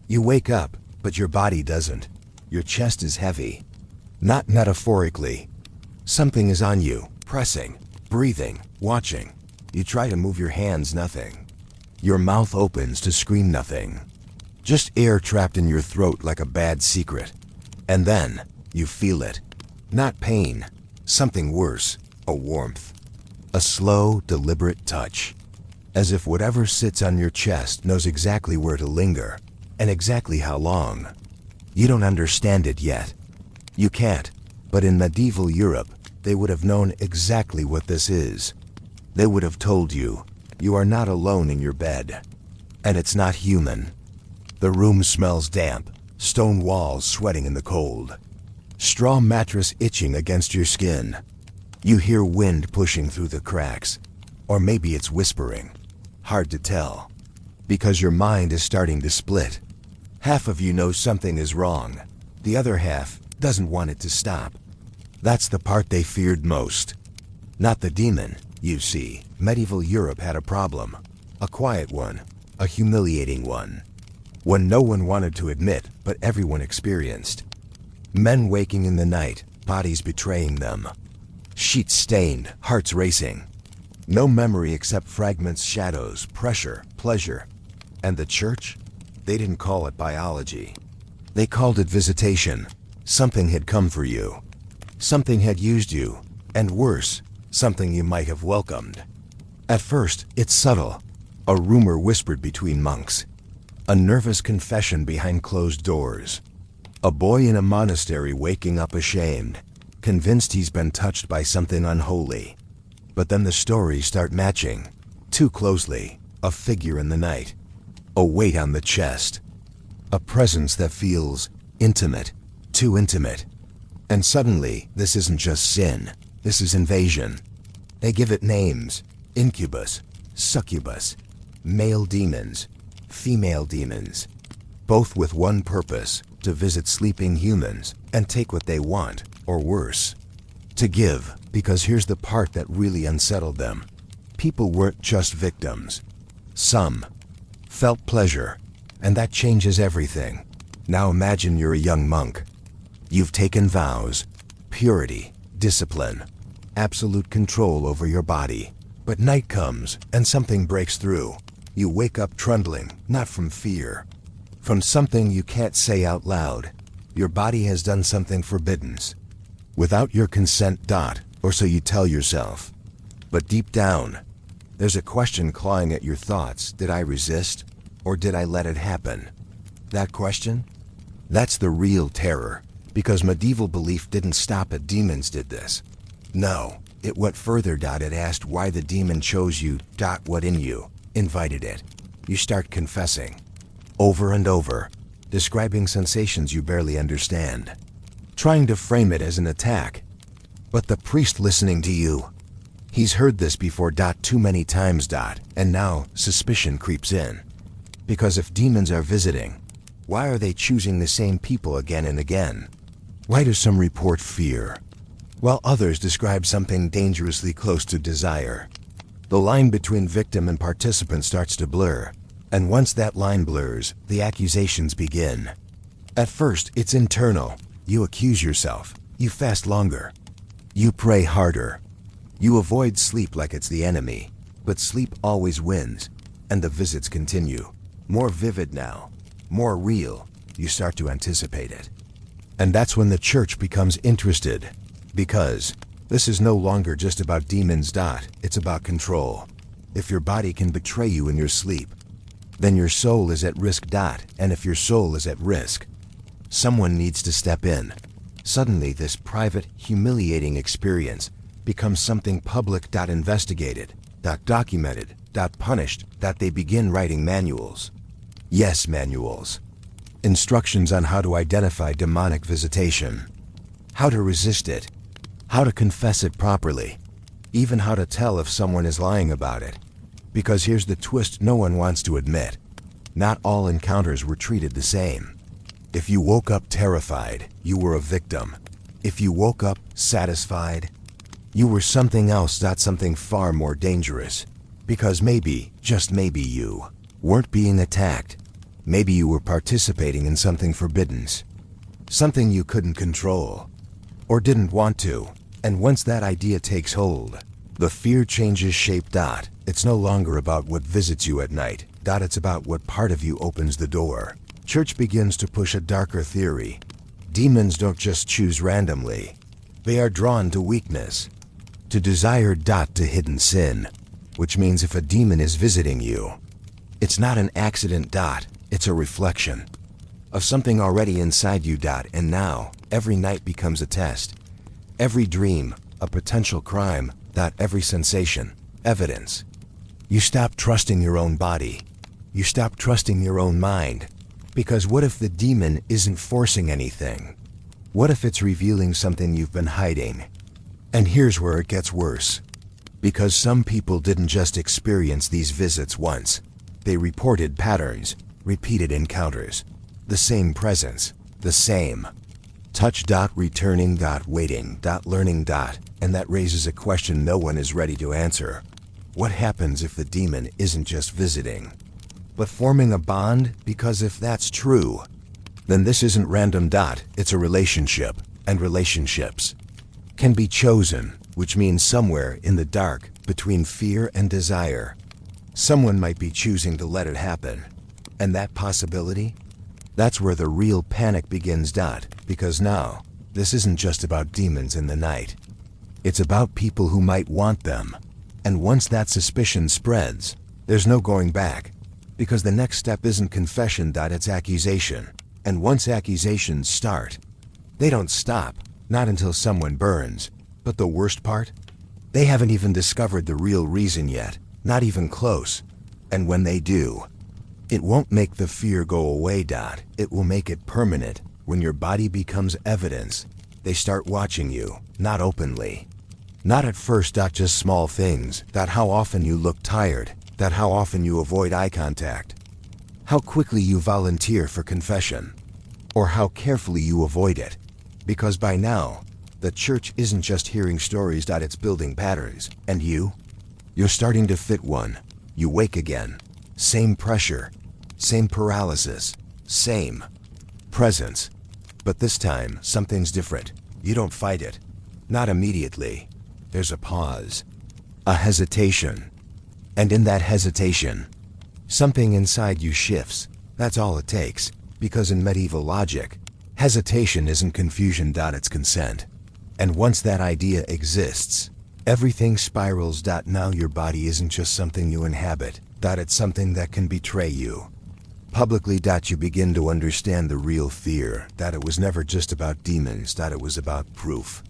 You wake up, but your body doesn't. Your chest is heavy. Not metaphorically. Something is on you, pressing, breathing, watching. You try to move your hands, nothing. Your mouth opens to scream, nothing. Just air trapped in your throat like a bad secret. And then, you feel it. Not pain. Something worse. A warmth. A slow, deliberate touch. As if whatever sits on your chest knows exactly where to linger, and exactly how long. You don't understand it yet. You can't, but in medieval Europe, they would have known exactly what this is. They would have told you, you are not alone in your bed. And it's not human. The room smells damp, stone walls sweating in the cold. Straw mattress itching against your skin. You hear wind pushing through the cracks. Or maybe it's whispering. Hard to tell. Because your mind is starting to split. Half of you knows something is wrong. The other half doesn't want it to stop. That's the part they feared most. Not the demon, you see. Medieval Europe had a problem. A quiet one. A humiliating one. One no one wanted to admit, but everyone experienced. Men waking in the night, bodies betraying them. Sheets stained, hearts racing. No memory except fragments, shadows, pressure, pleasure. And the church? They didn't call it biology. They called it visitation. Something had come for you. Something had used you. And worse, something you might have welcomed. At first, it's subtle. A rumor whispered between monks. A nervous confession behind closed doors. A boy in a monastery waking up ashamed, convinced he's been touched by something unholy. But then the stories start matching. Too closely. A figure in the night. A weight on the chest. A presence that feels intimate. Too intimate. And suddenly, this isn't just sin. This is invasion. They give it names. Incubus. Succubus. Male demons. Female demons. Both with one purpose. To visit sleeping humans and take what they want, or worse. To give, because here's the part that really unsettled them. People weren't just victims. Some felt pleasure, and that changes everything. Now imagine you're a young monk. You've taken vows, purity, discipline, absolute control over your body. But night comes, and something breaks through. You wake up trembling, not from fear. From something you can't say out loud. Your body has done something forbidden. Without your consent, or so you tell yourself. But deep down, there's a question clawing at your thoughts. Did I resist? Or did I let it happen? That question? That's the real terror. Because medieval belief didn't stop at demons did this. No, it went further. It asked why the demon chose you. What in you invited it. You start confessing. Over and over, describing sensations you barely understand, trying to frame it as an attack. But the priest listening to you, he's heard this before. Too many times. And now suspicion creeps in. Because if demons are visiting, why are they choosing the same people again and again? Why do some report fear, while others describe something dangerously close to desire? The line between victim and participant starts to blur. And once that line blurs, the accusations begin. At first, it's internal. You accuse yourself. You fast longer. You pray harder. You avoid sleep like it's the enemy. But sleep always wins. And the visits continue. More vivid now. More real. You start to anticipate it. And that's when the church becomes interested. Because this is no longer just about demons. It's about control. If your body can betray you in your sleep, then your soul is at risk. And if your soul is at risk, someone needs to step in. Suddenly this private, humiliating experience becomes something public. Investigated, documented, punished. They begin writing manuals. Yes, manuals. Instructions on how to identify demonic visitation. How to resist it. How to confess it properly. Even how to tell if someone is lying about it. Because here's the twist no one wants to admit. Not all encounters were treated the same. If you woke up terrified, you were a victim. If you woke up satisfied, you were something else. Something far more dangerous. Because maybe, just maybe, you weren't being attacked. Maybe you were participating in something forbidden. Something you couldn't control. Or didn't want to. And once that idea takes hold, the fear changes shape. It's no longer about what visits you at night. It's about what part of you opens the door. Church begins to push a darker theory. Demons don't just choose randomly. They are drawn to weakness, to desire. To hidden sin. Which means if a demon is visiting you, it's not an accident. It's a reflection of something already inside you. And now, every night becomes a test. Every dream, a potential crime. Every sensation, evidence. You stop trusting your own body. You stop trusting your own mind. Because what if the demon isn't forcing anything? What if it's revealing something you've been hiding? And here's where it gets worse. Because some people didn't just experience these visits once. They reported patterns, repeated encounters, the same presence, the same touch. Returning. Waiting. Learning. And that raises a question no one is ready to answer. What happens if the demon isn't just visiting, but forming a bond? Because if that's true, then this isn't random. It's a relationship, and relationships can be chosen, which means somewhere in the dark, between fear and desire, someone might be choosing to let it happen. And that possibility? That's where the real panic begins. Because now, this isn't just about demons in the night. It's about people who might want them. And once that suspicion spreads, there's no going back. Because the next step isn't confession. It's accusation. And once accusations start, they don't stop. Not until someone burns. But the worst part? They haven't even discovered the real reason yet. Not even close. And when they do, it won't make the fear go away. It will make it permanent. When your body becomes evidence, they start watching you, not openly. Not at first. Just small things. How often you look tired. How often you avoid eye contact. How quickly you volunteer for confession. Or how carefully you avoid it. Because by now, the church isn't just hearing stories. It's building patterns. And you're starting to fit one. You wake again. Same pressure. Same paralysis. Same presence. But this time, something's different. You don't fight it. Not immediately. There's a pause. A hesitation. And in that hesitation, something inside you shifts. That's all it takes. Because in medieval logic, hesitation isn't confusion. It's consent. And once that idea exists, everything spirals. Now your body isn't just something you inhabit. It's something that can betray you. Publicly. You begin to understand the real fear. It was never just about demons. It was about proof.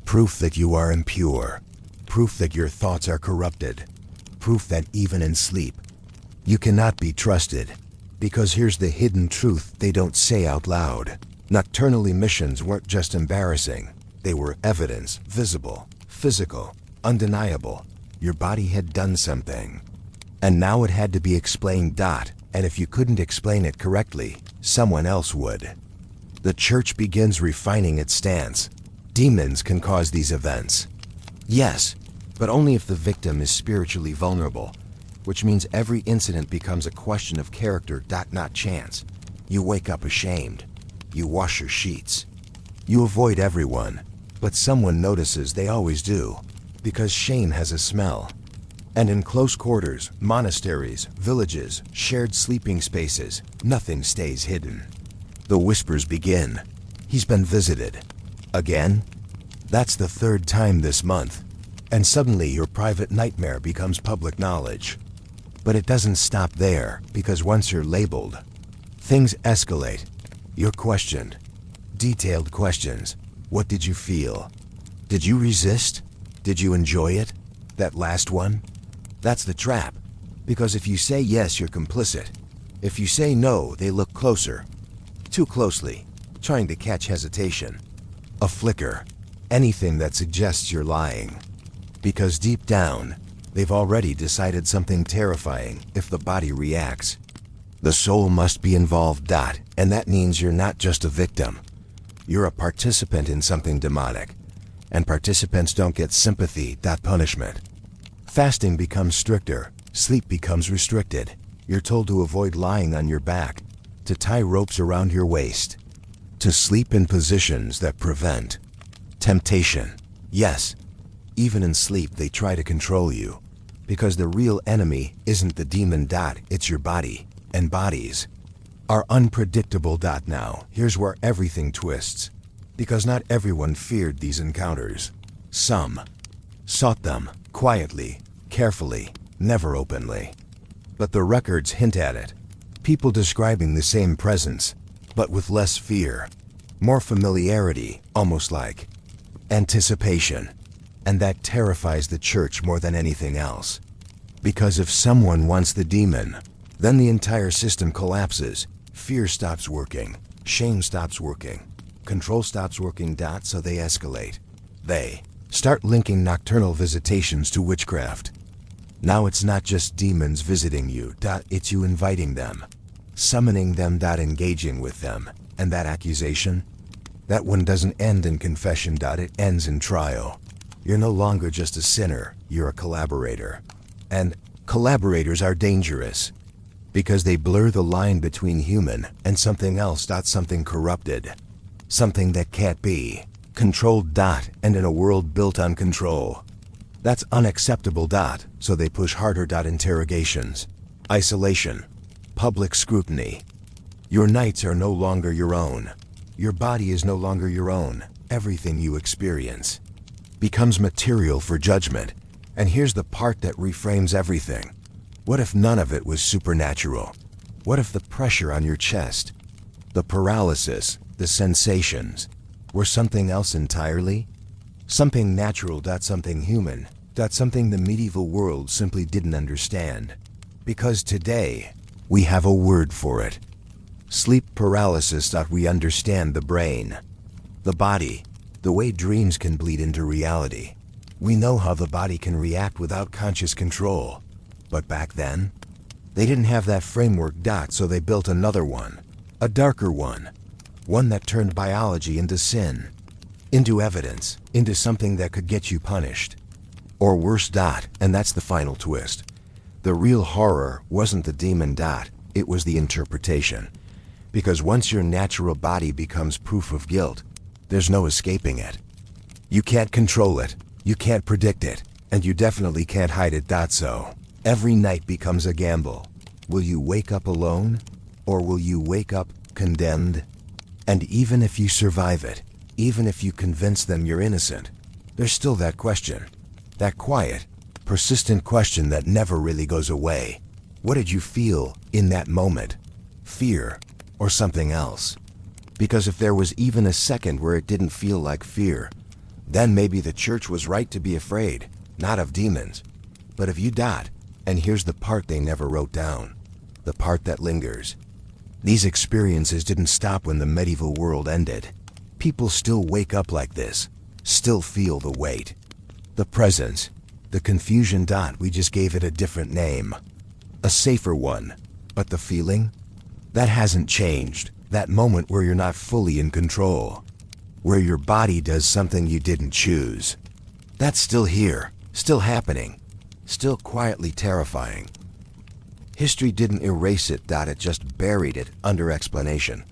Proof that you are impure. Proof that your thoughts are corrupted. Proof that even in sleep, you cannot be trusted. Because here's the hidden truth they don't say out loud. Nocturnal emissions weren't just embarrassing. They were evidence, visible, physical, undeniable. Your body had done something. And now it had to be explained. And if you couldn't explain it correctly, someone else would. The church begins refining its stance. Demons can cause these events. Yes, but only if the victim is spiritually vulnerable, which means every incident becomes a question of character. Not chance. You wake up ashamed. You wash your sheets. You avoid everyone, but someone notices. They always do, because shame has a smell. And in close quarters, monasteries, villages, shared sleeping spaces, nothing stays hidden. The whispers begin. He's been visited. Again? That's the third time this month. And suddenly your private nightmare becomes public knowledge. But it doesn't stop there, because once you're labeled, things escalate. You're questioned. Detailed questions. What did you feel? Did you resist? Did you enjoy it? That last one? That's the trap. Because if you say yes, you're complicit. If you say no, they look closer. Too closely, trying to catch hesitation. A flicker. Anything that suggests you're lying. Because deep down, they've already decided something terrifying if the body reacts. The soul must be involved. And that means you're not just a victim. You're a participant in something demonic. And participants don't get sympathy. Punishment. Fasting becomes stricter. Sleep becomes restricted. You're told to avoid lying on your back. to tie ropes around your waist, to sleep in positions that prevent temptation. Yes, even in sleep they try to control you, because the real enemy isn't the demon. It's your body, and bodies are unpredictable. Now, here's where everything twists, because not everyone feared these encounters. Some sought them quietly, carefully, never openly. But the records hint at it. People describing the same presence, but with less fear, more familiarity, almost like anticipation. And that terrifies the church more than anything else. Because if someone wants the demon, then the entire system collapses. Fear stops working, shame stops working, control stops working. So they escalate. They start linking nocturnal visitations to witchcraft. Now it's not just demons visiting you. It's you inviting them, summoning them. Engaging with them. And that accusation, that one doesn't end in confession. It ends in trial. You're no longer just a sinner, you're a collaborator. And collaborators are dangerous, because they blur the line between human and something else. Something corrupted, something that can't be controlled. And in a world built on control, that's unacceptable. So they push harder. Interrogations, isolation, public scrutiny. Your nights are no longer your own. Your body is no longer your own. Everything you experience becomes material for judgment. And here's the part that reframes everything. What if none of it was supernatural? What if the pressure on your chest, the paralysis, the sensations, were something else entirely? Something natural. Something human. Something the medieval world simply didn't understand. Because today, we have a word for it. Sleep paralysis. We understand the brain, the body, the way dreams can bleed into reality. We know how the body can react without conscious control. But back then, they didn't have that framework. So they built another one, a darker one that turned biology into sin, into evidence, into something that could get you punished. Or worse. And that's the final twist. The real horror wasn't the demon. It was the interpretation. Because once your natural body becomes proof of guilt, there's no escaping it. You can't control it, you can't predict it, and you definitely can't hide it. So every night becomes a gamble. Will you wake up alone, or will you wake up condemned? And even if you survive it, even if you convince them you're innocent, there's still that question. That quiet, persistent question that never really goes away. What did you feel in that moment? Fear, or something else? Because if there was even a second where it didn't feel like fear, then maybe the church was right to be afraid, not of demons, but of you. And here's the part they never wrote down, the part that lingers. These experiences didn't stop when the medieval world ended. People still wake up like this, still feel the weight, the presence, the confusion. We just gave it a different name, a safer one, but the feeling, that hasn't changed. That moment where you're not fully in control, where your body does something you didn't choose, that's still here, still happening, still quietly terrifying. History didn't erase it. It just buried it under explanation.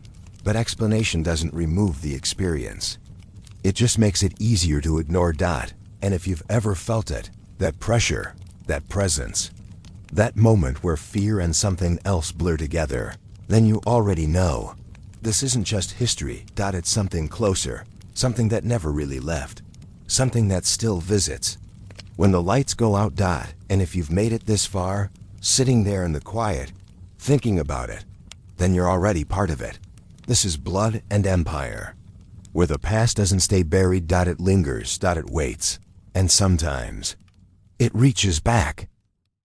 But explanation doesn't remove the experience. It just makes it easier to ignore. And if you've ever felt it, that pressure, that presence, that moment where fear and something else blur together, then you already know. This isn't just history. It's something closer, something that never really left, something that still visits. When the lights go out. And if you've made it this far, sitting there in the quiet, thinking about it, then you're already part of it. This is Blood and Empire, where the past doesn't stay buried. It lingers. It waits. And sometimes, it reaches back.